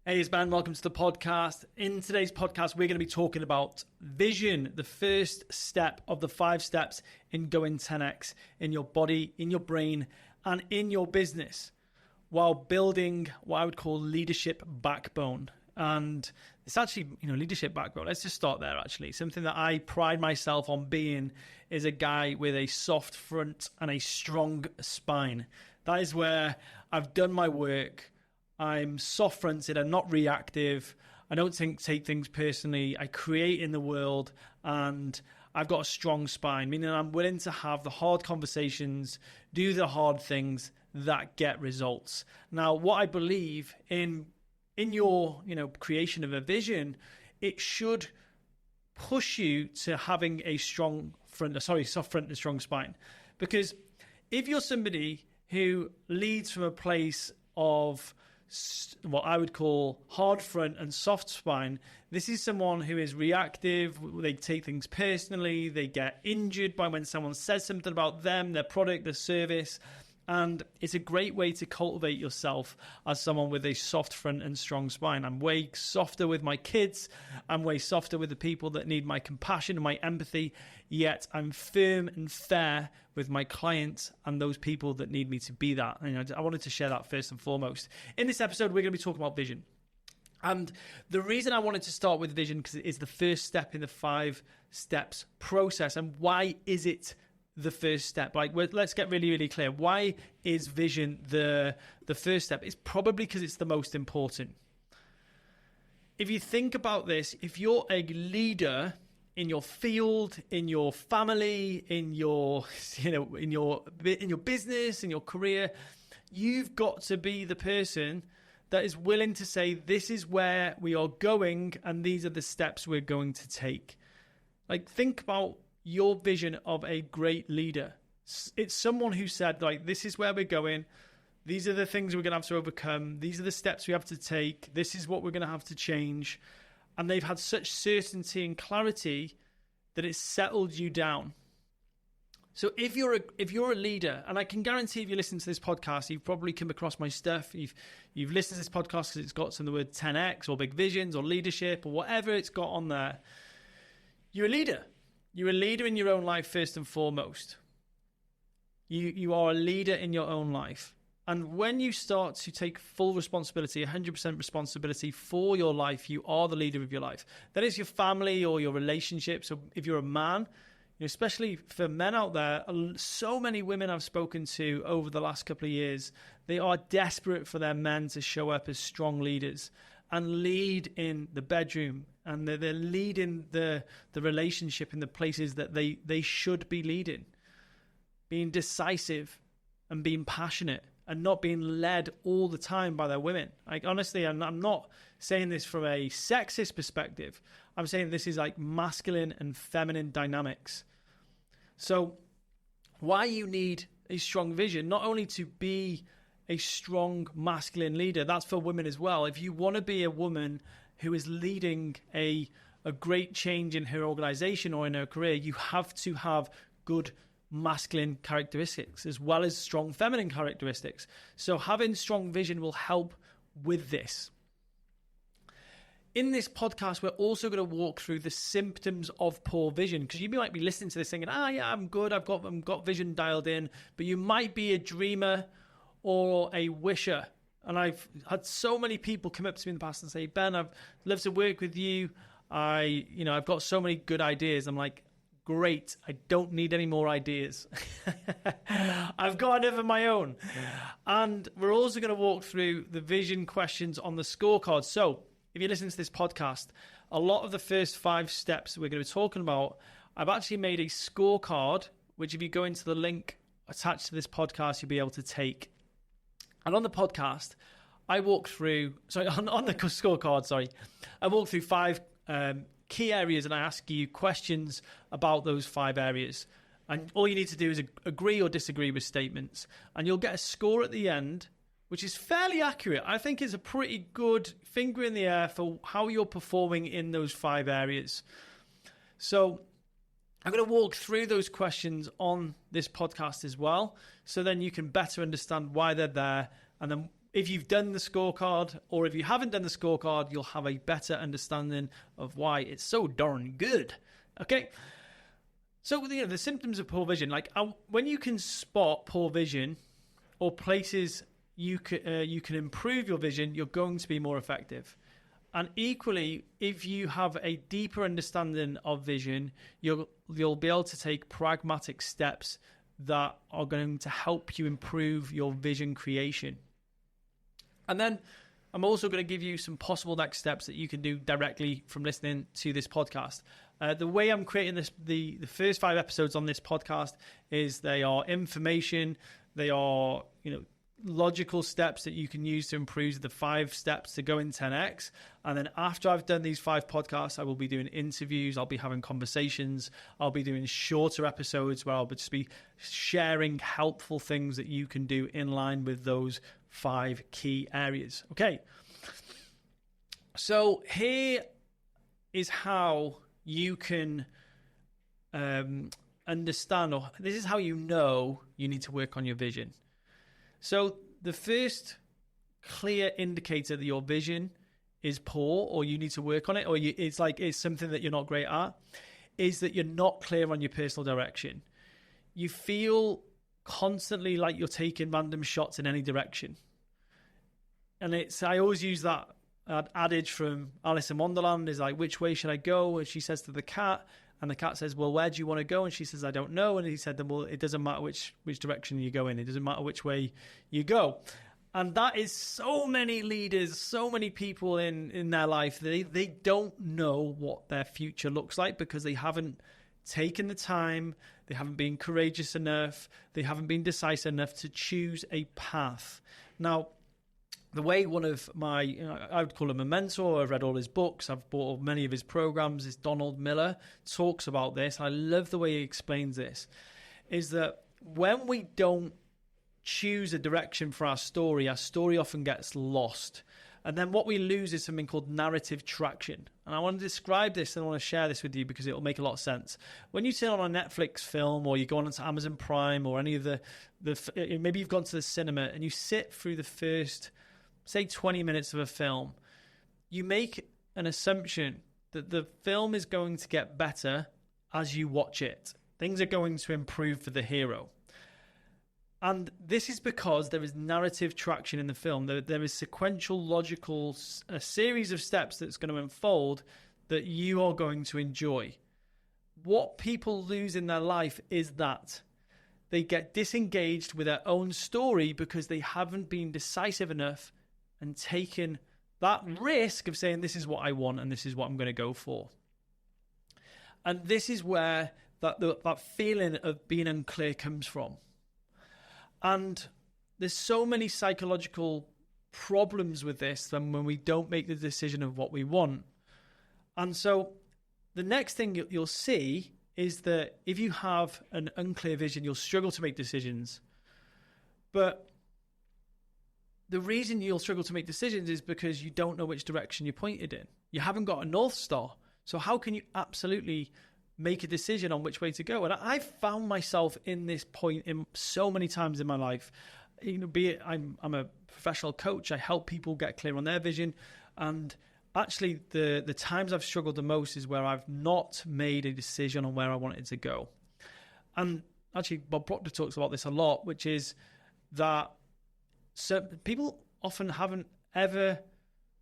Hey, it's Ben. Welcome to the podcast. In today's podcast, we're going to be talking about vision, the first step of the 5 steps in going 10x in your body, in your brain, and in your business while building what I would call leadership backbone. And it's actually, leadership backbone. Let's just start there, actually. Something that I pride myself on being is a guy with a soft front and a strong spine. That is where I've done my work. I'm soft-fronted, I'm not reactive, I don't take things personally, I create in the world, and I've got a strong spine, meaning I'm willing to have the hard conversations, do the hard things that get results. Now, what I believe in your creation of a vision, it should push you to having a soft front and strong spine. Because if you're somebody who leads from a place of what I would call hard front and soft spine, this is someone who is reactive. They take things personally. They get injured by when someone says something about them, their product, their service. And it's a great way to cultivate yourself as someone with a soft front and strong spine. I'm way softer with my kids. I'm way softer with the people that need my compassion and my empathy. Yet I'm firm and fair with my clients and those people that need me to be that. I wanted to share that first and foremost. In this episode, we're going to be talking about vision. And the reason I wanted to start with vision, because it is the first step in the 5 steps process. And why is it the first step? Let's get really, really clear. Why is vision the first step? It's probably because it's the most important. If you think about this, if you're a leader in your field, in your family, in your business, in your career, you've got to be the person that is willing to say, this is where we are going and these are the steps we're going to take. Think about your vision of a great leader. It's someone who said, this is where we're going. These are the things we're going to have to overcome. These are the steps we have to take. This is what we're going to have to change. And they've had such certainty and clarity that it's settled you down. So if you're a leader, and I can guarantee if you listen to this podcast, you've probably come across my stuff. You've listened to this podcast because it's got some of the word 10x or big visions or leadership or whatever it's got on there. You're a leader. You're a leader in your own life first and foremost. You are a leader in your own life. And when you start to take full responsibility, 100% responsibility for your life, you are the leader of your life. That is your family or your relationships. So if you're a man, especially for men out there, so many women I've spoken to over the last couple of years, they are desperate for their men to show up as strong leaders and lead in the bedroom, and they're leading the relationship in the places that they should be leading. Being decisive and being passionate and not being led all the time by their women. Honestly, I'm not saying this from a sexist perspective. I'm saying this is masculine and feminine dynamics. So why you need a strong vision, not only to be a strong masculine leader, that's for women as well. If you want to be a woman who is leading a great change in her organization or in her career, you have to have good masculine characteristics as well as strong feminine characteristics. So having strong vision will help with this. In this podcast, we're also going to walk through the symptoms of poor vision, because you might be listening to this thinking, yeah, I'm good, I've got vision dialed in, but you might be a dreamer or a wisher. And I've had so many people come up to me in the past and say, Ben, I've loved to work with you. I've got so many good ideas. I'm like, great, I don't need any more ideas. I've got enough of my own. And we're also going to walk through the vision questions on the scorecard. So if you listen to this podcast, a lot of the first 5 steps we're going to be talking about, I've actually made a scorecard, which if you go into the link attached to this podcast, you'll be able to take. And on the podcast, I walk through, on the scorecard, I walk through 5 key areas and I ask you questions about those 5 areas. And all you need to do is agree or disagree with statements. And you'll get a score at the end, which is fairly accurate. I think it's a pretty good finger in the air for how you're performing in those 5 areas. So I'm going to walk through those questions on this podcast as well, so then you can better understand why they're there. And then if you've done the scorecard, or if you haven't done the scorecard, you'll have a better understanding of why it's so darn good. Okay? So, the symptoms of poor vision, like when you can spot poor vision or places you can improve your vision, you're going to be more effective. And equally, if you have a deeper understanding of vision, you'll be able to take pragmatic steps that are going to help you improve your vision creation. And then I'm also going to give you some possible next steps that you can do directly from listening to this podcast. The way I'm creating this, the first 5 episodes on this podcast is they are information. They are, logical steps that you can use to improve the 5 steps to go in 10x. And then after I've done these 5 podcasts, I will be doing interviews. I'll be having conversations. I'll be doing shorter episodes where I'll just be sharing helpful things that you can do in line with those 5 key areas. Okay. So here is how you can understand, or this is how you know you need to work on your vision. So the first clear indicator that your vision is poor, or you need to work on it, or it's something that you're not great at, is that you're not clear on your personal direction. You feel constantly like you're taking random shots in any direction. And I always use that adage from Alice in Wonderland, is like, which way should I go? And she says to the cat, and the cat says, well, where do you want to go? And she says, I don't know. And he said, well, it doesn't matter which direction you go in. It doesn't matter which way you go. And that is so many leaders, so many people in their life, they don't know what their future looks like because they haven't taken the time, they haven't been courageous enough, they haven't been decisive enough to choose a path. Now, the way one of my, I would call him a mentor, I've read all his books, I've bought many of his programs, is Donald Miller, talks about this. I love the way he explains this, is that when we don't choose a direction for our story often gets lost. And then what we lose is something called narrative traction. And I want to describe this and I want to share this with you because it will make a lot of sense. When you turn on a Netflix film, or you go on to Amazon Prime, or any of the maybe you've gone to the cinema and you sit through the first, say, 20 minutes of a film, you make an assumption that the film is going to get better as you watch it. Things are going to improve for the hero. And this is because there is narrative traction in the film. There is sequential, logical, a series of steps that's going to unfold that you are going to enjoy. What people lose in their life is that they get disengaged with their own story because they haven't been decisive enough and taken that risk of saying, this is what I want and this is what I'm going to go for. And this is where that feeling of being unclear comes from. And there's so many psychological problems with this than when we don't make the decision of what we want. And so the next thing you'll see is that if you have an unclear vision, you'll struggle to make decisions. But the reason you'll struggle to make decisions is because you don't know which direction you're pointed in. You haven't got a North Star. So how can you absolutely make a decision on which way to go? And I found myself in this point in so many times in my life. Be it I'm a professional coach, I help people get clear on their vision, and actually the times I've struggled the most is where I've not made a decision on where I wanted to go. And actually Bob Proctor talks about this a lot, which is that people often haven't ever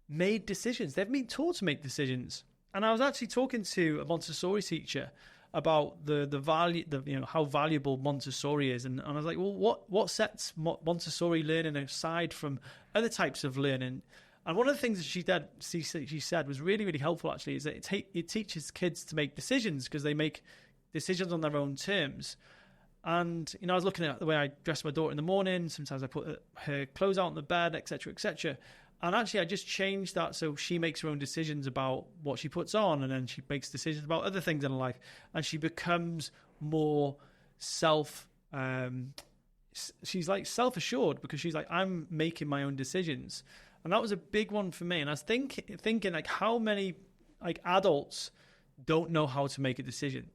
made decisions. They've been taught to make decisions. And I was actually talking to a Montessori teacher about the value, how valuable Montessori is, and I was like, well, what sets Montessori learning aside from other types of learning? And one of the things that she said was really, really helpful. Actually, is that it teaches kids to make decisions because they make decisions on their own terms. And I was looking at the way I dress my daughter in the morning. Sometimes I put her clothes out on the bed, etc., etc. And actually, I just changed that so she makes her own decisions about what she puts on, and then she makes decisions about other things in her life, and she becomes more she's like self-assured because she's like, I'm making my own decisions. And that was a big one for me. And I was thinking like, how many like adults don't know how to make a decision?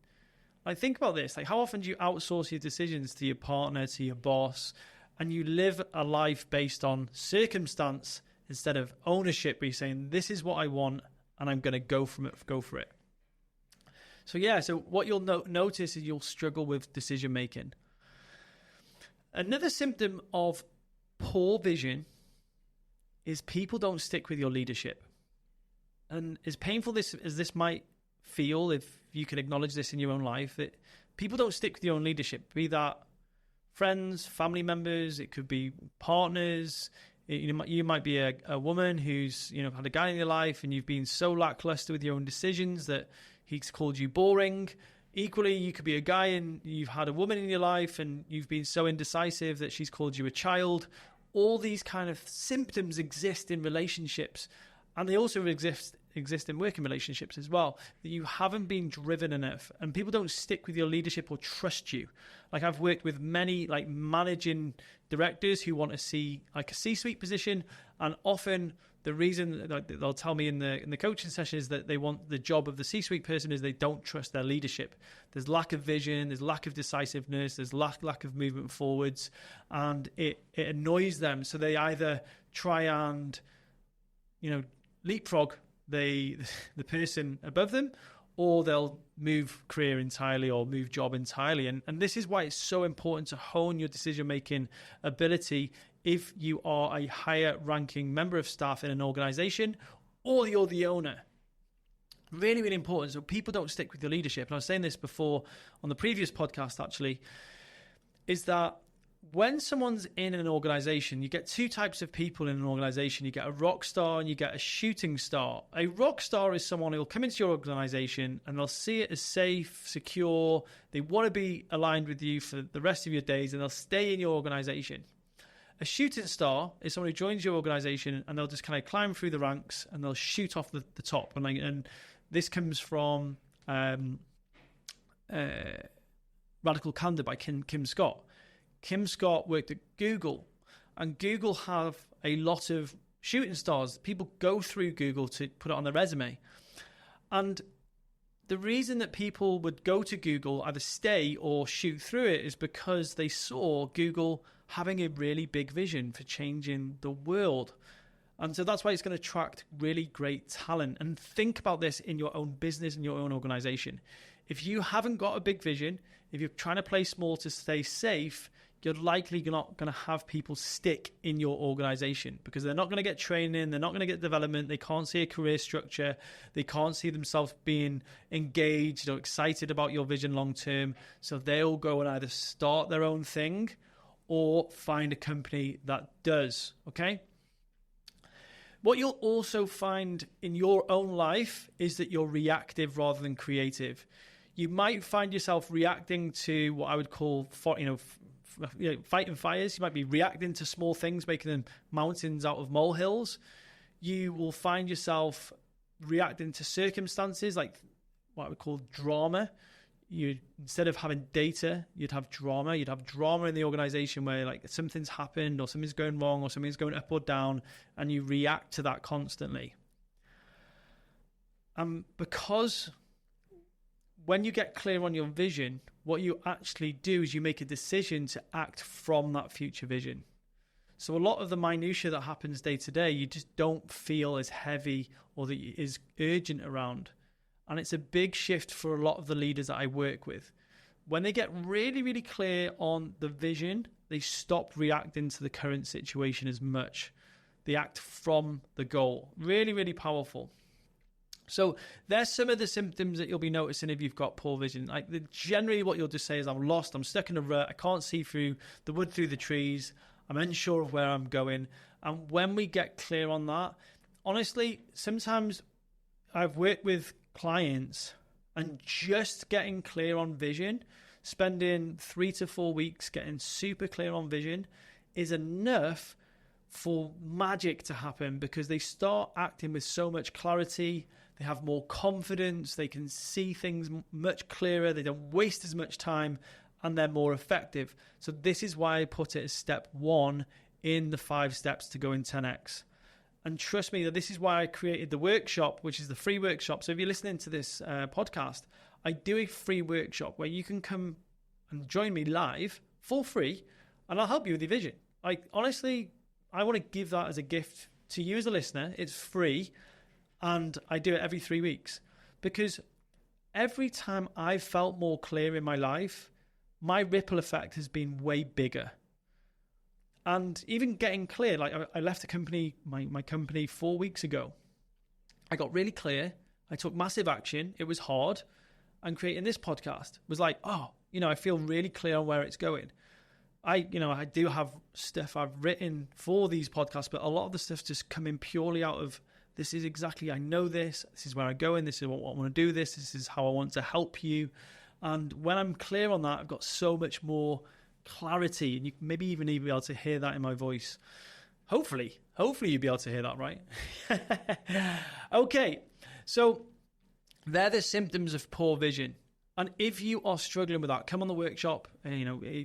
Like, think about this. Like, how often do you outsource your decisions to your partner, to your boss? and you live a life based on circumstance instead of ownership, where you're saying, this is what I want and I'm going to go for it. So what you'll notice is you'll struggle with decision making. Another symptom of poor vision is people don't stick with your leadership. And as painful as this might feel, if you can acknowledge this in your own life, that people don't stick with your own leadership, be that friends, family members, it could be partners. You might be a woman who's had a guy in your life and you've been so lackluster with your own decisions that he's called you boring. Equally, you could be a guy and you've had a woman in your life and you've been so indecisive that she's called you a child. All these kind of symptoms exist in relationships, and they also exist in working relationships as well, that you haven't been driven enough and people don't stick with your leadership or trust you. Like, I've worked with many managing directors who want to see a C-suite position, and often the reason that they'll tell me in the coaching session is that they want the job of the C-suite person is they don't trust their leadership. There's lack of vision, there's lack of decisiveness, there's lack of movement forwards, and it annoys them. So they either try and leapfrog the person above them, or they'll move career entirely or move job entirely. And this is why it's so important to hone your decision-making ability if you are a higher ranking member of staff in an organization or you're the owner. Really, really important. So people don't stick with your leadership. And I was saying this before on the previous podcast, actually, is that when someone's in an organization, you get two types of people in an organization. You get a rock star and you get a shooting star. A rock star is someone who will come into your organization and they'll see it as safe, secure. They want to be aligned with you for the rest of your days, and they'll stay in your organization. A shooting star is someone who joins your organization and they'll just kind of climb through the ranks and they'll shoot off the top. And this comes from Radical Candor by Kim Scott. Kim Scott worked at Google, and Google have a lot of shooting stars. People go through Google to put it on their resume. And the reason that people would go to Google, either stay or shoot through it, is because they saw Google having a really big vision for changing the world. And so that's why it's going to attract really great talent. And think about this in your own business and your own organization. If you haven't got a big vision, if you're trying to play small to stay safe, you're likely not going to have people stick in your organization because they're not going to get training, they're not going to get development, they can't see a career structure, they can't see themselves being engaged or excited about your vision long term. So they'll go and either start their own thing or find a company that does, okay? What you'll also find in your own life is that you're reactive rather than creative. You might find yourself reacting to what I would call, fighting fires. You might be reacting to small things, making them mountains out of molehills. You will find yourself reacting to circumstances like what I would call drama. Instead of having data, you'd have drama. You'd have drama in the organization where like something's happened or something's going wrong or something's going up or down, and you react to that constantly. Because when you get clear on your vision, what you actually do is you make a decision to act from that future vision. So a lot of the minutiae that happens day to day, you just don't feel as heavy or that is urgent around. And it's a big shift for a lot of the leaders that I work with. When they get really, really clear on the vision, they stop reacting to the current situation as much. They act from the goal. Really, really powerful. So there's some of the symptoms that you'll be noticing if you've got poor vision. Generally what you'll just say is, I'm lost, I'm stuck in a rut, I can't see through the wood through the trees, I'm unsure of where I'm going. And when we get clear on that, honestly, sometimes I've worked with clients and just getting clear on vision, spending 3 to 4 weeks getting super clear on vision is enough for magic to happen, because they start acting with so much clarity. They have more confidence, they can see things much clearer, they don't waste as much time, and they're more effective. So this is why I put it as step 1 in the 5 steps to go in 10x. And trust me, that this is why I created the workshop, which is the free workshop. So if you're listening to this podcast, I do a free workshop where you can come and join me live for free, and I'll help you with your vision. honestly, I want to give that as a gift to you as a listener. It's free, and I do it every 3 weeks, because every time I've felt more clear in my life, my ripple effect has been way bigger. And even getting clear, like I left the company, my company 4 weeks ago. I got really clear. I took massive action. It was hard. And creating this podcast was like, I feel really clear on where it's going. I do have stuff I've written for these podcasts, but a lot of the stuff's just coming purely out of, this is exactly, I know this is where I'm going, this is what I want to do, this is how I want to help you. And when I'm clear on that, I've got so much more clarity, and you maybe even be able to hear that in my voice. Hopefully you'll be able to hear that, right? Okay, so they're the symptoms of poor vision. And if you are struggling with that, come on the workshop,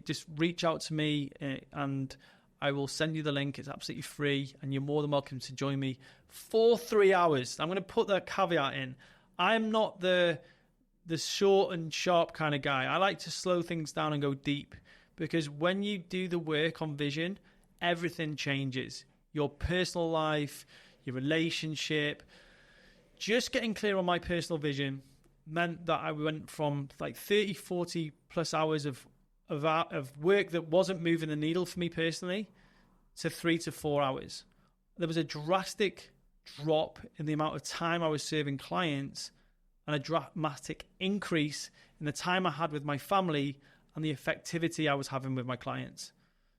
just reach out to me and I will send you the link. It's absolutely free, and you're more than welcome to join me for 3 hours. I'm going to put the caveat in. I'm not the short and sharp kind of guy. I like to slow things down and go deep, because when you do the work on vision, everything changes. Your personal life, your relationship. Just getting clear on my personal vision meant that I went from like 30, 40 plus hours of work that wasn't moving the needle for me personally to 3 to 4 hours. There was a drastic drop in the amount of time I was serving clients, and a dramatic increase in the time I had with my family and the effectivity I was having with my clients.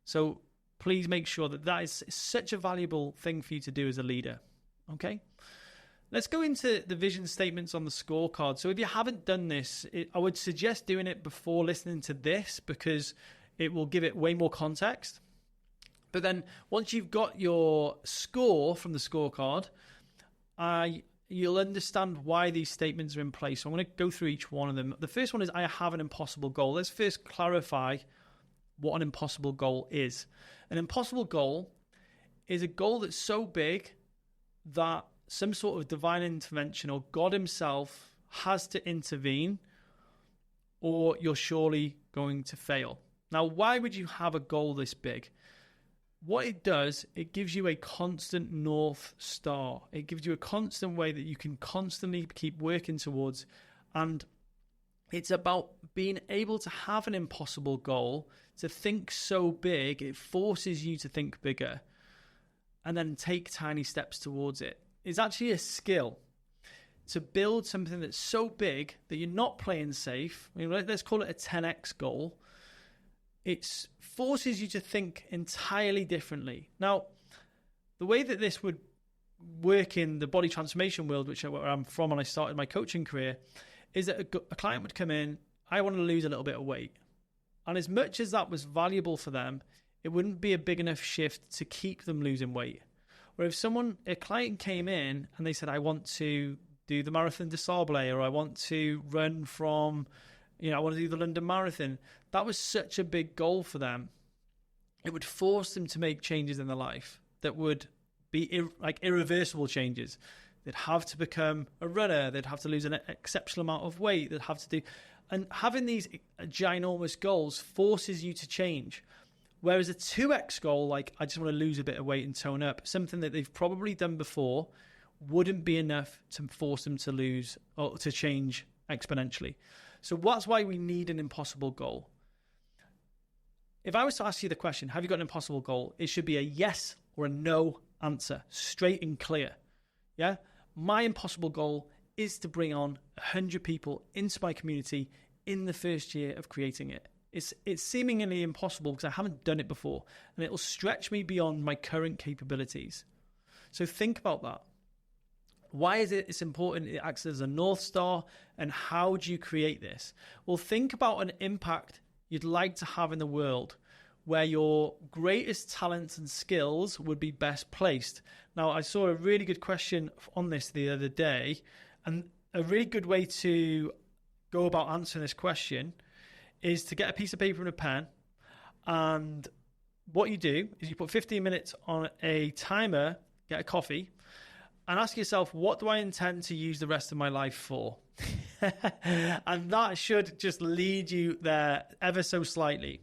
So please make sure that is such a valuable thing for you to do as a leader. Okay? Let's go into the vision statements on the scorecard. So if you haven't done this, I would suggest doing it before listening to this, because it will give it way more context. But then once you've got your score from the scorecard, you'll understand why these statements are in place. So I'm going to go through each one of them. The first one is, I have an impossible goal. Let's first clarify what an impossible goal is. An impossible goal is a goal that's so big that some sort of divine intervention or God himself has to intervene, or you're surely going to fail. Now, why would you have a goal this big? What it does, it gives you a constant North Star. It gives you a constant way that you can constantly keep working towards. And it's about being able to have an impossible goal, to think so big, it forces you to think bigger and then take tiny steps towards it. It's actually a skill to build something that's so big that you're not playing safe. I mean, let's call it a 10x goal. It forces you to think entirely differently. Now, the way that this would work in the body transformation world, which is where I'm from when I started my coaching career, is that a client would come in, I want to lose a little bit of weight. And as much as that was valuable for them, it wouldn't be a big enough shift to keep them losing weight. Or if a client came in and they said, I want to do the Marathon des Sables, or I want to run from, I want to do the London Marathon, that was such a big goal for them. It would force them to make changes in their life that would be irreversible changes. They'd have to become a runner. They'd have to lose an exceptional amount of weight. They'd have to do, and having these ginormous goals forces you to change. Whereas a 2x goal, like I just want to lose a bit of weight and tone up, something that they've probably done before, wouldn't be enough to force them to lose or to change exponentially. So that's why we need an impossible goal. If I was to ask you the question, have you got an impossible goal? It should be a yes or a no answer, straight and clear. Yeah? My impossible goal is to bring on 100 people into my community in the first year of creating it. It's seemingly impossible because I haven't done it before, and it will stretch me beyond my current capabilities. So think about that. Why is it's important? It acts as a North Star, and how do you create this? Well, think about an impact you'd like to have in the world where your greatest talents and skills would be best placed. Now, I saw a really good question on this the other day, and a really good way to go about answering this question is to get a piece of paper and a pen, and what you do is you put 15 minutes on a timer, get a coffee, and ask yourself, what do I intend to use the rest of my life for? And that should just lead you there ever so slightly.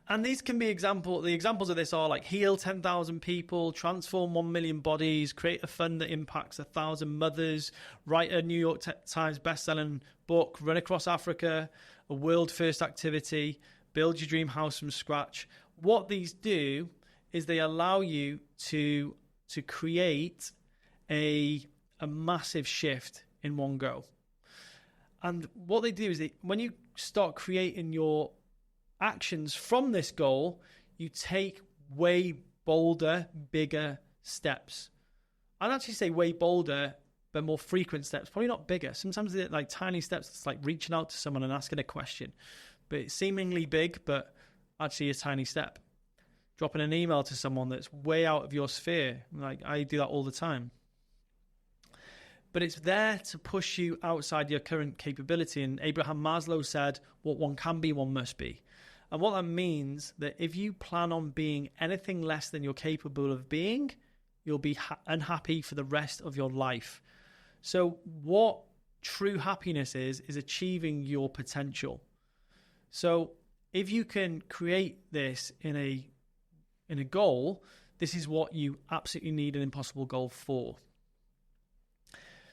And these can be the examples of this are like heal 10,000 people, transform 1 million bodies, create a fund that impacts 1,000 mothers, write a New York Times best-selling book, run across Africa, a world-first activity, build your dream house from scratch. What these do is they allow you to create a massive shift in one go. And what they do is when you start creating your actions from this goal, you take way bolder, bigger steps. I'd actually say way bolder, but more frequent steps. Probably not bigger. Sometimes they're like tiny steps. It's like reaching out to someone and asking a question. But it's seemingly big, but actually a tiny step. Dropping an email to someone that's way out of your sphere. Like I do that all the time. But it's there to push you outside your current capability. And Abraham Maslow said, what one can be, one must be. And what that means that if you plan on being anything less than you're capable of being, you'll be unhappy for the rest of your life. So what true happiness is achieving your potential. So if you can create this in a goal, this is what you absolutely need an impossible goal for.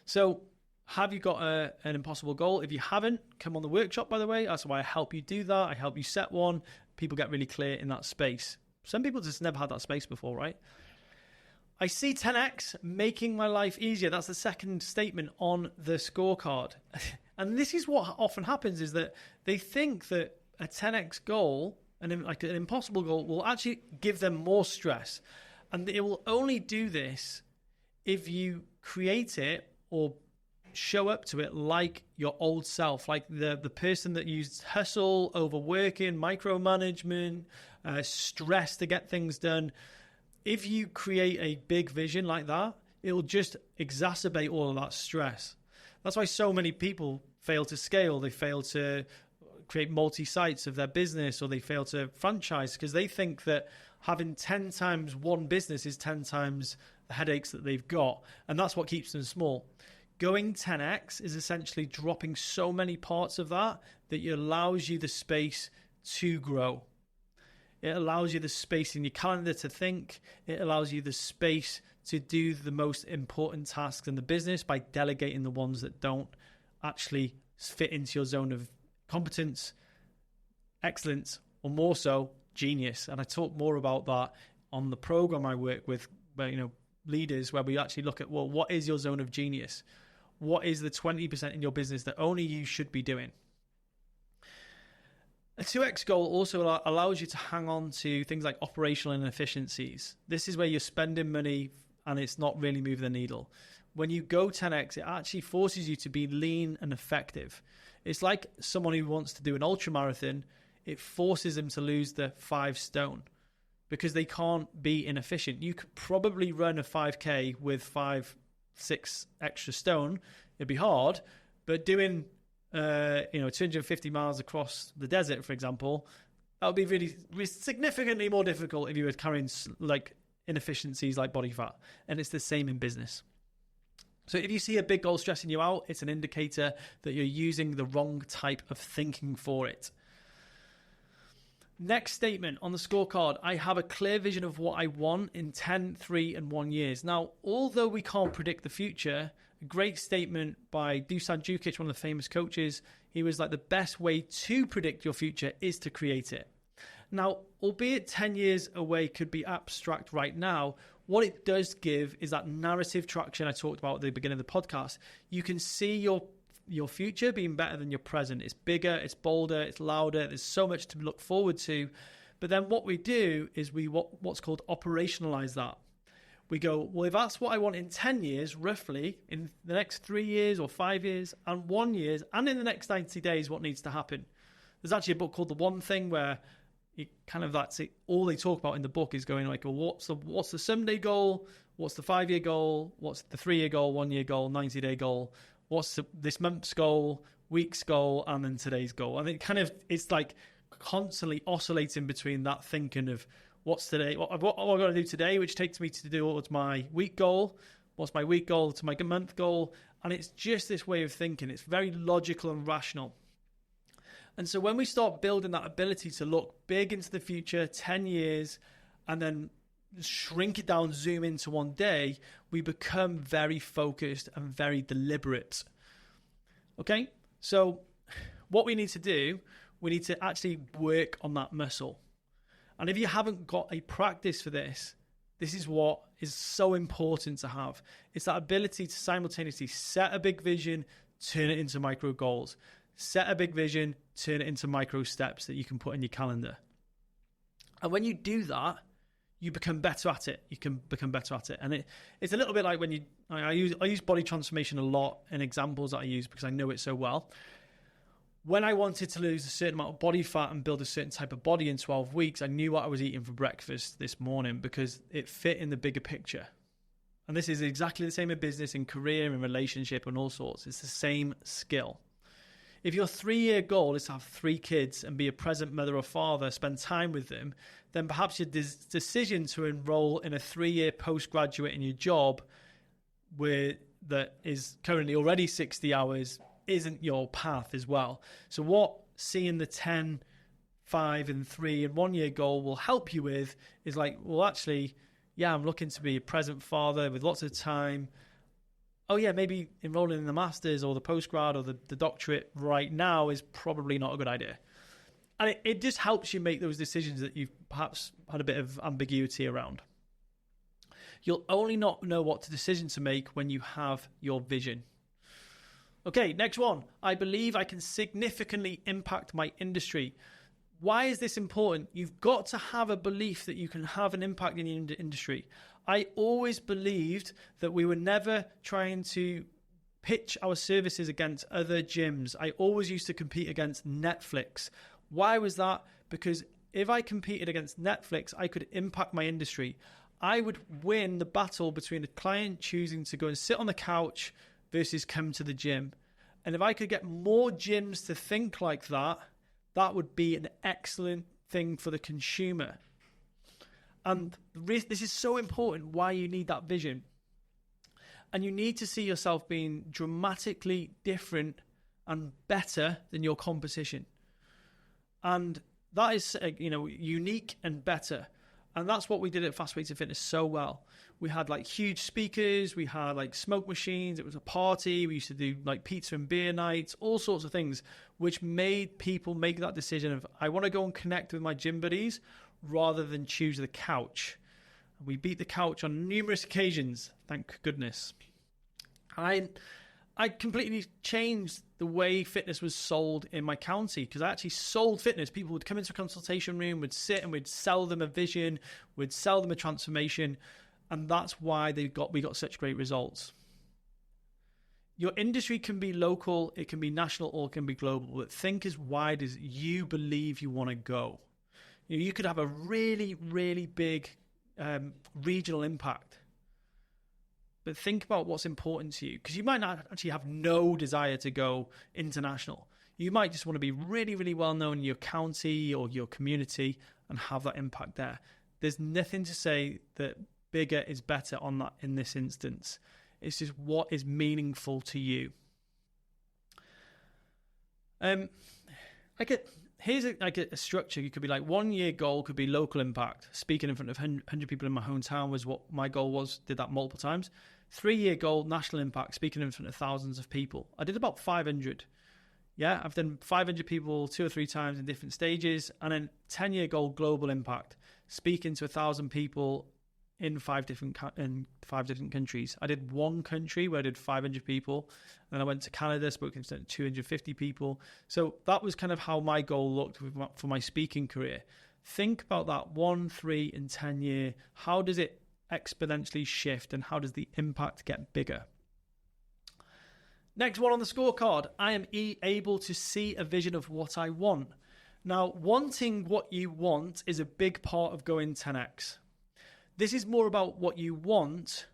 So have you got an impossible goal? If you haven't, come on the workshop, by the way. That's why I help you do that. I help you set one. People get really clear in that space. Some people just never had that space before, right? I see 10x making my life easier. That's the second statement on the scorecard. And this is what often happens, is that they think that a 10x goal, like an impossible goal, will actually give them more stress. And it will only do this if you create it or show up to it like your old self, like the person that used hustle, overworking, micromanagement, stress to get things done. If you create a big vision like that, it will just exacerbate all of that stress. That's why so many people fail to scale. They fail to create multi-sites of their business, or they fail to franchise because they think that having 10 times one business is 10 times the headaches that they've got. And that's what keeps them small. Going 10x is essentially dropping so many parts of that it allows you the space to grow. It allows you the space in your calendar to think. It allows you the space to do the most important tasks in the business by delegating the ones that don't actually fit into your zone of competence, excellence, or more so, genius. And I talk more about that on the program I work with, where, leaders, where we actually look at, well, what is your zone of genius? What is the 20% in your business that only you should be doing? A 2x goal also allows you to hang on to things like operational inefficiencies. This is where you're spending money and it's not really moving the needle. When you go 10x, it actually forces you to be lean and effective. It's like someone who wants to do an ultra marathon. It forces them to lose the 5 stone because they can't be inefficient. You could probably run a 5K with 5-6 extra stone. It'd be hard, but doing 250 miles across the desert, for example, that would be really significantly more difficult if you were carrying like inefficiencies like body fat. And it's the same in business. So if you see a big goal stressing you out, it's an indicator that you're using the wrong type of thinking for it. Next statement on the scorecard: I have a clear vision of what I want in 10, 3, and 1 years. Now, although we can't predict the future, a great statement by Dusan Djukic, one of the famous coaches. He was like, the best way to predict your future is to create it. Now, albeit 10 years away could be abstract right now, what it does give is that narrative traction I talked about at the beginning of the podcast. You can see your future being better than your present. It's bigger, it's bolder, it's louder. There's so much to look forward to. But then what we do is we what's called operationalize that. We go, well, if that's what I want in 10 years, roughly, in the next 3 years or 5 years and 1 year, and in the next 90 days, what needs to happen? There's actually a book called The One Thing where it kind of that's it. All they talk about in the book is going like, well, what's the someday goal? What's the 5-year goal? What's the 3-year goal, 1 year goal, 90-day goal? What's this month's goal, week's goal, and then today's goal? And it's like constantly oscillating between that thinking of what's today, what I'm going to do today, which takes me to do towards my week goal. What's my week goal to my month goal? And it's just this way of thinking. It's very logical and rational. And so when we start building that ability to look big into the future, 10 years, and then shrink it down, zoom into one day, we become very focused and very deliberate. Okay? So what we need to do, we need to actually work on that muscle. And if you haven't got a practice for this, this is what is so important to have. It's that ability to simultaneously set a big vision, turn it into micro goals. Set a big vision, turn it into micro steps that you can put in your calendar. And when you do that, you become better at it. You can become better at it. And it's a little bit like when I use body transformation a lot in examples that I use because I know it so well. When I wanted to lose a certain amount of body fat and build a certain type of body in 12 weeks, I knew what I was eating for breakfast this morning because it fit in the bigger picture. And this is exactly the same in business, in career, in relationship, and all sorts. It's the same skill. If your 3-year goal is to have 3 kids and be a present mother or father, spend time with them, then perhaps your decision to enroll in a 3-year postgraduate in your job that is currently already 60 hours isn't your path as well. So what seeing the 10, 5 and 3 and 1 year goal will help you with is like, well, actually, yeah, I'm looking to be a present father with lots of time. Oh yeah, maybe enrolling in the master's or the postgrad or the doctorate right now is probably not a good idea. And it just helps you make those decisions that you've perhaps had a bit of ambiguity around. You'll only not know what decision to make when you have your vision. Okay, next one. I believe I can significantly impact my industry. Why is this important? You've got to have a belief that you can have an impact in the industry. I always believed that we were never trying to pitch our services against other gyms. I always used to compete against Netflix. Why was that? Because if I competed against Netflix, I could impact my industry. I would win the battle between a client choosing to go and sit on the couch versus come to the gym. And if I could get more gyms to think like that, that would be an excellent thing for the consumer. And this is so important, why you need that vision. And you need to see yourself being dramatically different and better than your competition. And that is, unique and better. And that's what we did at Fast Way to Fitness so well. We had like huge speakers, we had like smoke machines, it was a party, we used to do like pizza and beer nights, all sorts of things, which made people make that decision of, I want to go and connect with my gym buddies rather than choose the couch. We beat the couch on numerous occasions, thank goodness. I completely changed the way fitness was sold in my county because I actually sold fitness. People would come into a consultation room, would sit and we'd sell them a vision, we'd sell them a transformation, and that's why we got such great results. Your industry can be local, it can be national, or it can be global, but think as wide as you believe you want to go. You could have a really, really big regional impact. But think about what's important to you, because you might not actually have no desire to go international. You might just want to be really, really well known in your county or your community and have that impact there. There's nothing to say that bigger is better on that in this instance. It's just what is meaningful to you. Here's a structure. You could be like 1 year goal could be local impact. Speaking in front of 100 people in my hometown was what my goal was. Did that multiple times. 3 year goal, national impact, speaking in front of thousands of people. I did about 500. Yeah, I've done 500 people 2 or 3 times in different stages. And then 10 year goal, global impact, speaking to 1,000 people in 5 different countries. I did one country where I did 500 people. And then I went to Canada, spoke to 250 people. So that was kind of how my goal looked for my speaking career. Think about that 1, 3, and 10 year. How does it exponentially shift and how does the impact get bigger? Next one on the scorecard. I am able to see a vision of what I want. Now, wanting what you want is a big part of going 10x. This is more about what you want,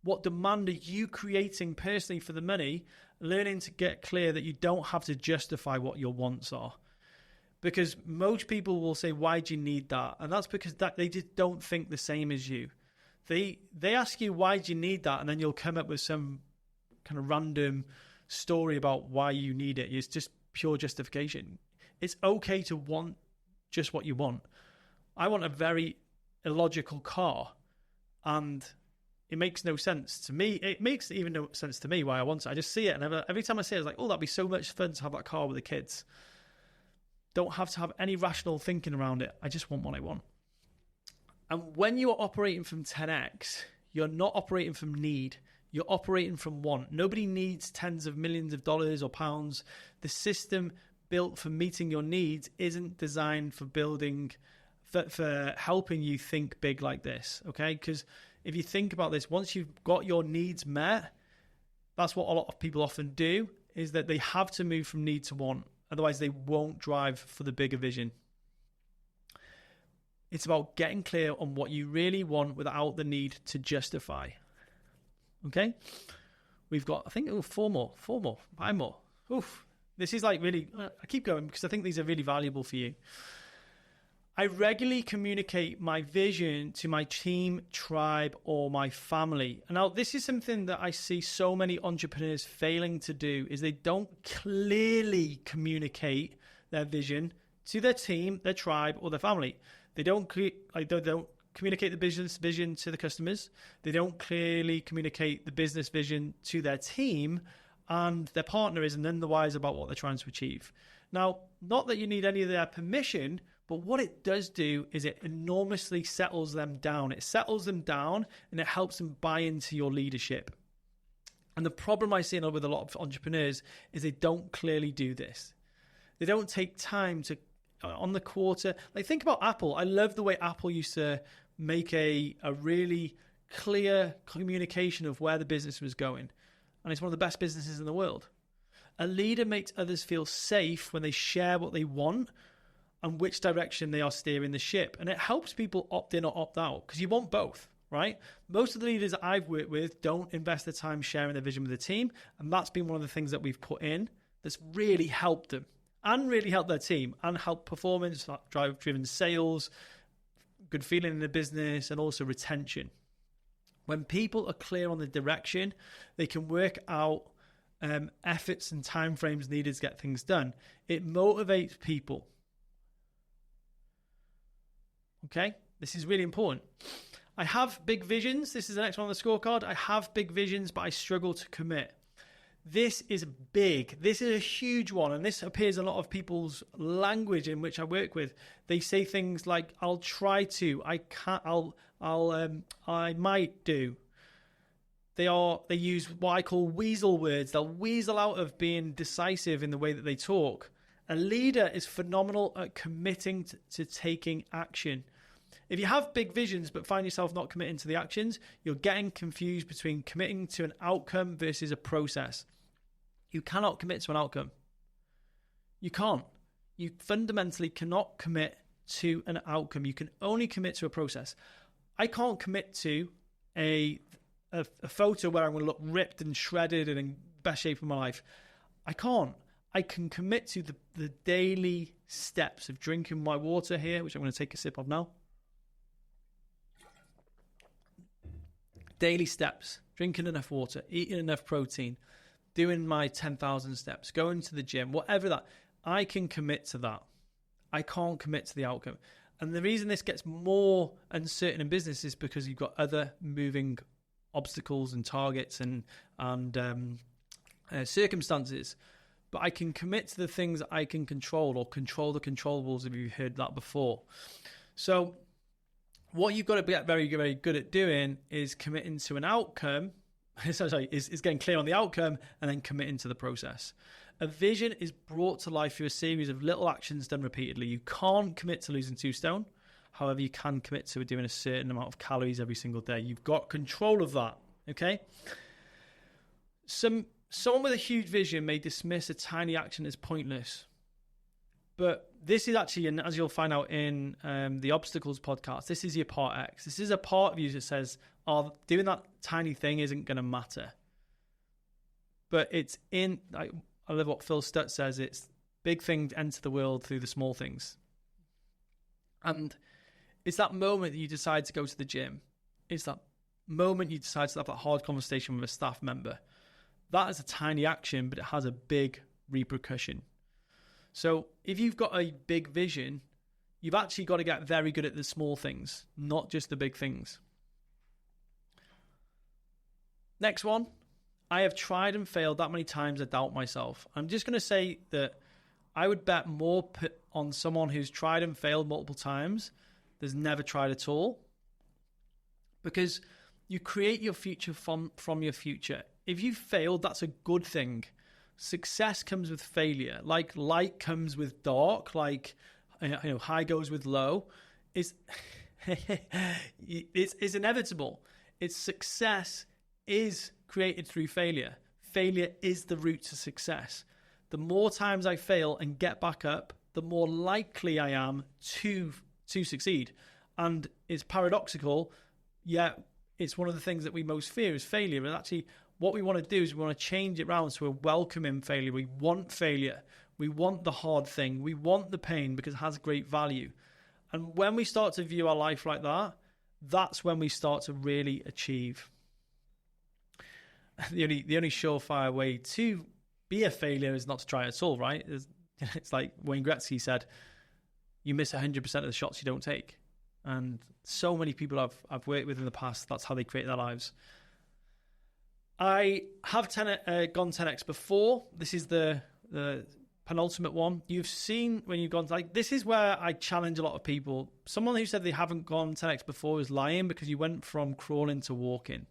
what demand are you creating personally for the money, learning to get clear that you don't have to justify what your wants are. Because most people will say, why do you need that? And that's because they just don't think the same as you. They ask you, why do you need that? And then you'll come up with some kind of random story about why you need it. It's just pure justification. It's okay to want just what you want. I want a very illogical car, and it makes no sense to me. It makes even no sense to me why I want it. I just see it, and every time I see it, it's like, oh, that'd be so much fun to have that car with the kids. Don't have to have any rational thinking around it. I just want what I want. And when you are operating from 10x, you're not operating from need. You're operating from want. Nobody needs tens of millions of dollars or pounds. The system built for meeting your needs isn't designed for building, for helping you think big like this, okay? Because if you think about this, once you've got your needs met, that's what a lot of people often do, is that they have to move from need to want. Otherwise, they won't drive for the bigger vision. It's about getting clear on what you really want without the need to justify. Okay? We've got, I think, 5 more. Oof. This is like really, I keep going because I think these are really valuable for you. I regularly communicate my vision to my team, tribe, or my family. And now this is something that I see so many entrepreneurs failing to do, is they don't clearly communicate their vision to their team, their tribe, or their family. They don't communicate the business vision to the customers. They don't clearly communicate the business vision to their team, and their partner isn't none the wiser about what they're trying to achieve. Now, not that you need any of their permission, but what it does do is it enormously settles them down. It settles them down and it helps them buy into your leadership. And the problem I see with a lot of entrepreneurs is they don't clearly do this. They don't take time to, on the quarter, like think about Apple. I love the way Apple used to make a really clear communication of where the business was going. And it's one of the best businesses in the world. A leader makes others feel safe when they share what they want and which direction they are steering the ship. And it helps people opt in or opt out, because you want both, right? Most of the leaders that I've worked with don't invest their time sharing their vision with the team. And that's been one of the things that we've put in that's really helped them and really helped their team and helped performance, drive-driven sales, good feeling in the business, and also retention. When people are clear on the direction, they can work out efforts and timeframes needed to get things done. It motivates people. Okay, this is really important. I have big visions. This is the next one on the scorecard. I have big visions, but I struggle to commit. This is big. This is a huge one, and this appears in a lot of people's language in which I work with. They say things like, "I'll try to," "I can't," "I might do." They use what I call weasel words. They'll weasel out of being decisive in the way that they talk. A leader is phenomenal at committing to taking action. If you have big visions but find yourself not committing to the actions, you're getting confused between committing to an outcome versus a process. You cannot commit to an outcome. You can't. You fundamentally cannot commit to an outcome. You can only commit to a process. I can't commit to a photo where I'm going to look ripped and shredded and in best shape of my life. I can't. I can commit to the daily steps of drinking my water here, which I'm going to take a sip of now. Daily steps, drinking enough water, eating enough protein, doing my 10,000 steps, going to the gym, whatever that. I can commit to that. I can't commit to the outcome. And the reason this gets more uncertain in business is because you've got other moving obstacles and targets and circumstances. But I can commit to the things that I can control, or control the controllables, if you've heard that before. So what you've got to get very, very good at doing is committing to an outcome. Is getting clear on the outcome and then committing to the process. A vision is brought to life through a series of little actions done repeatedly. You can't commit to losing 2 stone. However, you can commit to doing a certain amount of calories every single day. You've got control of that, okay? Someone with a huge vision may dismiss a tiny action as pointless. But this is actually, and as you'll find out in the Obstacles podcast, this is your part X. This is a part of you that says, oh, doing that tiny thing isn't going to matter. But it's in, I love what Phil Stutz says, it's big things enter the world through the small things. And it's that moment that you decide to go to the gym. It's that moment you decide to have that hard conversation with a staff member. That is a tiny action, but it has a big repercussion. So if you've got a big vision, you've actually got to get very good at the small things, not just the big things. Next one. I have tried and failed that many times, I doubt myself. I'm just going to say that I would bet more on someone who's tried and failed multiple times than never tried at all. Because you create your future from your future. If you failed, that's a good thing. Success comes with failure. Like light comes with dark, like high goes with low. It's inevitable. Its success is created through failure. Failure is the route to success. The more times I fail and get back up, the more likely I am to succeed. And it's paradoxical, yet it's one of the things that we most fear is failure. And actually, what we want to do is we want to change it around so we're welcoming failure. We want failure. We want the hard thing. We want the pain because it has great value. And when we start to view our life like that, that's when we start to really achieve. The only surefire way to be a failure is not to try at all, right? It's like Wayne Gretzky said, you miss 100% of the shots you don't take. And so many people I've worked with in the past, that's how they create their lives. I have gone 10x before. This is the penultimate one. You've seen when you've gone, like, this is where I challenge a lot of people. Someone who said they haven't gone 10x before is lying, because you went from crawling to walking.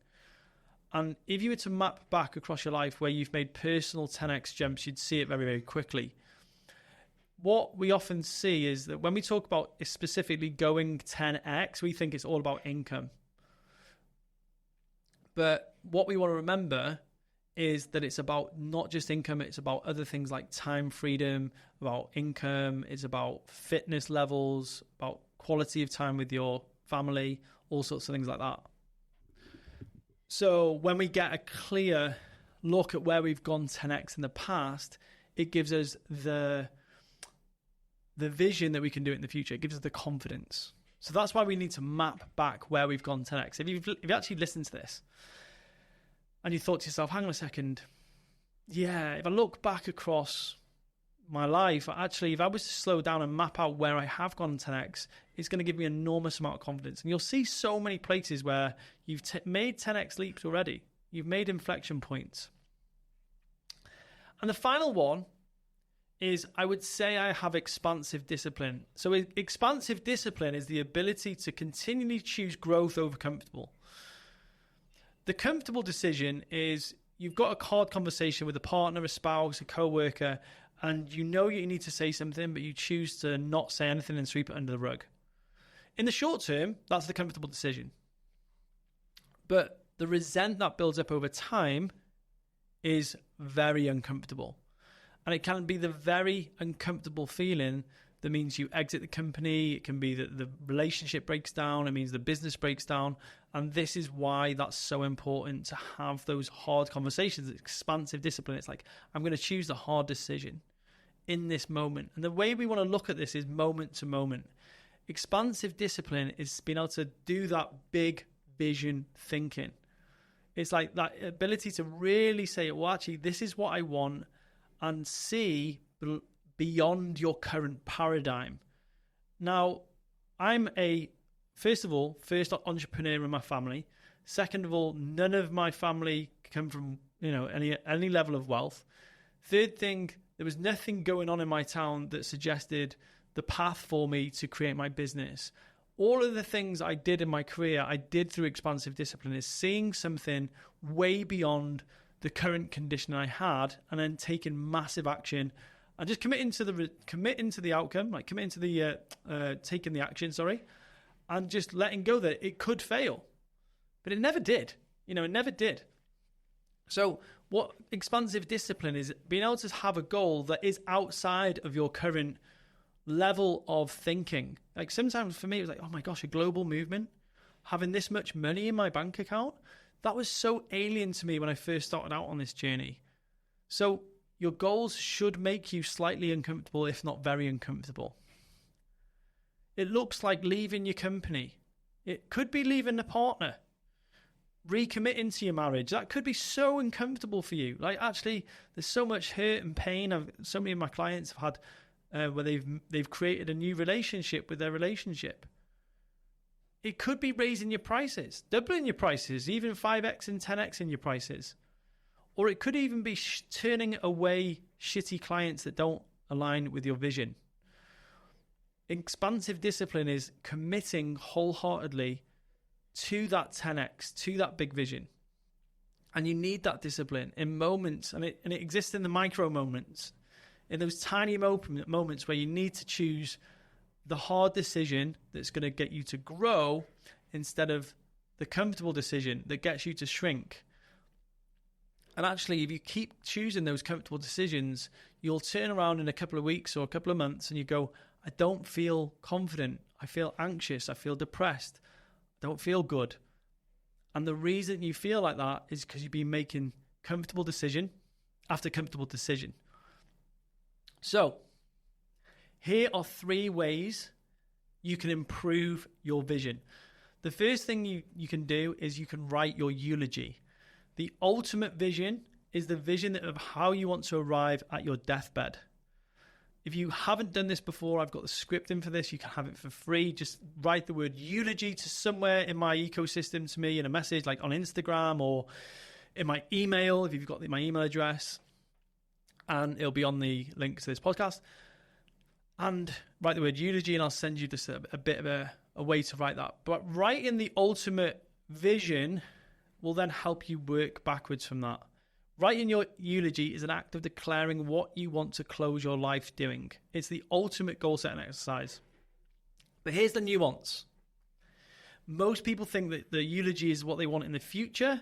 And if you were to map back across your life where you've made personal 10x jumps, you'd see it very, very quickly. What we often see is that when we talk about specifically going 10x, we think it's all about income. But what we want to remember is that it's about not just income, it's about other things like time freedom, about income, it's about fitness levels, about quality of time with your family, all sorts of things like that. So when we get a clear look at where we've gone 10x in the past, it gives us the vision that we can do it in the future. It gives us the confidence. So that's why we need to map back where we've gone 10x. If you actually listened to this and you thought to yourself, hang on a second, yeah, if I look back across my life, actually, if I was to slow down and map out where I have gone 10x, it's going to give me an enormous amount of confidence. And you'll see so many places where you've made 10x leaps already. You've made inflection points. And the final one is, I would say I have expansive discipline. So expansive discipline is the ability to continually choose growth over comfortable. The comfortable decision is you've got a hard conversation with a partner, a spouse, a co-worker, and you know you need to say something, but you choose to not say anything and sweep it under the rug. In the short term, that's the comfortable decision. But the resent that builds up over time is very uncomfortable. And it can be the very uncomfortable feeling that means you exit the company. It can be that the relationship breaks down. It means the business breaks down. And this is why that's so important to have those hard conversations. Expansive discipline. It's like, I'm going to choose the hard decision in this moment. And the way we want to look at this is moment to moment. Expansive discipline is being able to do that big vision thinking. It's like that ability to really say, well, actually, this is what I want, and see beyond your current paradigm. Now, I'm first entrepreneur in my family. Second of all, none of my family come from, any level of wealth. Third thing, there was nothing going on in my town that suggested the path for me to create my business. All of the things I did in my career, I did through expansive discipline, is seeing something way beyond the current condition I had, and then taking massive action and just committing to the outcome, like committing to the taking the action, and just letting go that it could fail, but it never did. It never did. So what expansive discipline is, being able to have a goal that is outside of your current level of thinking. Like sometimes for me, it was like, oh my gosh, a global movement, having this much money in my bank account. That was so alien to me when I first started out on this journey. So your goals should make you slightly uncomfortable, if not very uncomfortable. It looks like leaving your company. It could be leaving a partner, recommitting to your marriage. That could be so uncomfortable for you. Like, actually, there's so much hurt and pain. So many of my clients have had where they've created a new relationship with their relationship. It could be raising your prices, doubling your prices, even 5x and 10x in your prices. Or it could even be turning away shitty clients that don't align with your vision. Expansive discipline is committing wholeheartedly to that 10x, to that big vision. And you need that discipline in moments, and it exists in the micro moments, in those tiny moments where you need to choose the hard decision that's going to get you to grow instead of the comfortable decision that gets you to shrink. And actually, if you keep choosing those comfortable decisions, you'll turn around in a couple of weeks or a couple of months and you go, I don't feel confident. I feel anxious. I feel depressed. I don't feel good. And the reason you feel like that is because you've been making comfortable decision after comfortable decision. So, here are 3 ways you can improve your vision. The first thing you can do is you can write your eulogy. The ultimate vision is the vision of how you want to arrive at your deathbed. If you haven't done this before, I've got the script in for this. You can have it for free. Just write the word eulogy to somewhere in my ecosystem to me in a message, like on Instagram or in my email, if you've got my email address. And it'll be on the link to this podcast. And write the word eulogy, and I'll send you just a bit of a way to write that. But writing the ultimate vision will then help you work backwards from that. Writing your eulogy is an act of declaring what you want to close your life doing. It's the ultimate goal setting exercise. But here's the nuance. Most people think that the eulogy is what they want in the future.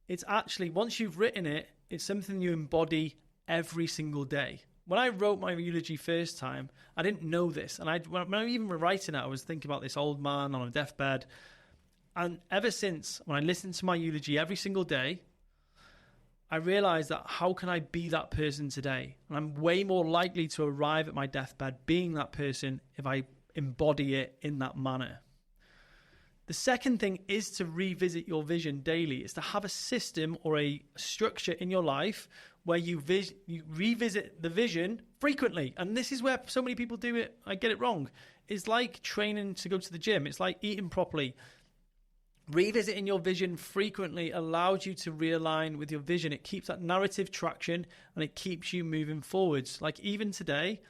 It's actually, once you've written it, it's something you embody every single day. When I wrote my eulogy first time, I didn't know this. And when I even were writing it, I was thinking about this old man on a deathbed. And ever since, when I listen to my eulogy every single day, I realized that how can I be that person today? And I'm way more likely to arrive at my deathbed being that person if I embody it in that manner. The second thing is to revisit your vision daily. It's to have a system or a structure in your life where you revisit the vision frequently. And this is where so many people do it. I get it wrong. It's like training to go to the gym. It's like eating properly. Revisiting your vision frequently allows you to realign with your vision. It keeps that narrative traction and it keeps you moving forwards. Like even today,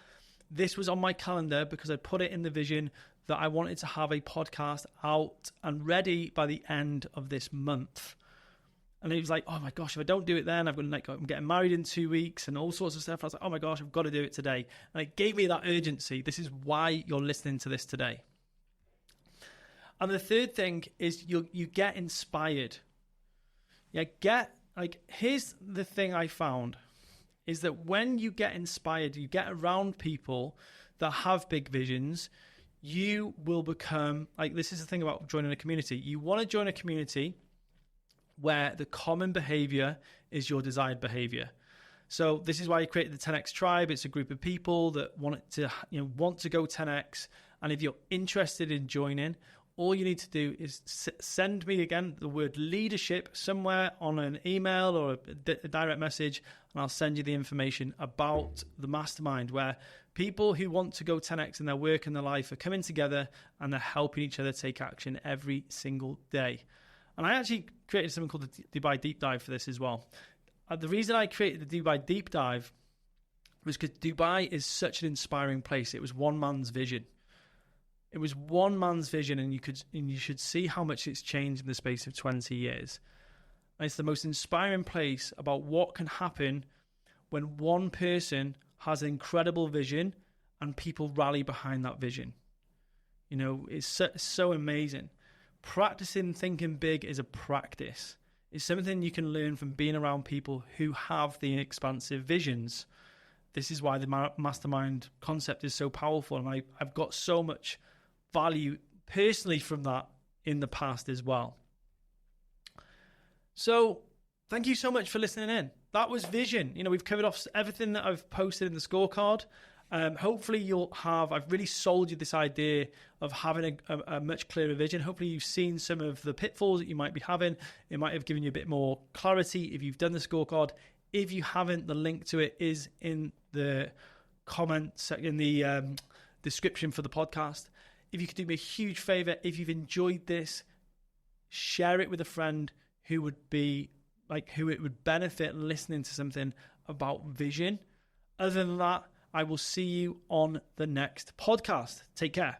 this was on my calendar because I put it in the vision that I wanted to have a podcast out and ready by the end of this month. And it was like, oh my gosh, if I don't do it then, I'm getting married in 2 weeks and all sorts of stuff. I was like, oh my gosh, I've got to do it today. And it gave me that urgency. This is why you're listening to this today. And the third thing is you get inspired. Here's the thing I found is that when you get inspired, you get around people that have big visions, you will become, this is the thing about joining a community. You want to join a community where the common behavior is your desired behavior. So this is why I created the 10X Tribe. It's a group of people that want to go 10X. And if you're interested in joining, all you need to do is send me, again, the word leadership somewhere on an email or a direct message, and I'll send you the information about the mastermind where people who want to go 10X in their work and their life are coming together and they're helping each other take action every single day. And I actually created something called the Dubai Deep Dive for this as well. The reason I created the Dubai Deep Dive was because Dubai is such an inspiring place. It was one man's vision. It was one man's vision, and you should see how much it's changed in the space of 20 years. And it's the most inspiring place about what can happen when one person has an incredible vision and people rally behind that vision. It's so amazing. Practicing thinking big is a practice. It's something you can learn from being around people who have the expansive visions. This is why the mastermind concept is so powerful, and I've got so much value personally from that in the past as well. So thank you so much for listening in. That was vision. We've covered off everything that I've posted in the scorecard. Hopefully I've really sold you this idea of having a much clearer vision. Hopefully you've seen some of the pitfalls that you might be having. It might have given you a bit more clarity if you've done the scorecard. If you haven't, the link to it is in the comments in the description for the podcast. If you could do me a huge favor, if you've enjoyed this, share it with a friend who it would benefit listening to something about vision. Other than that, I will see you on the next podcast. Take care.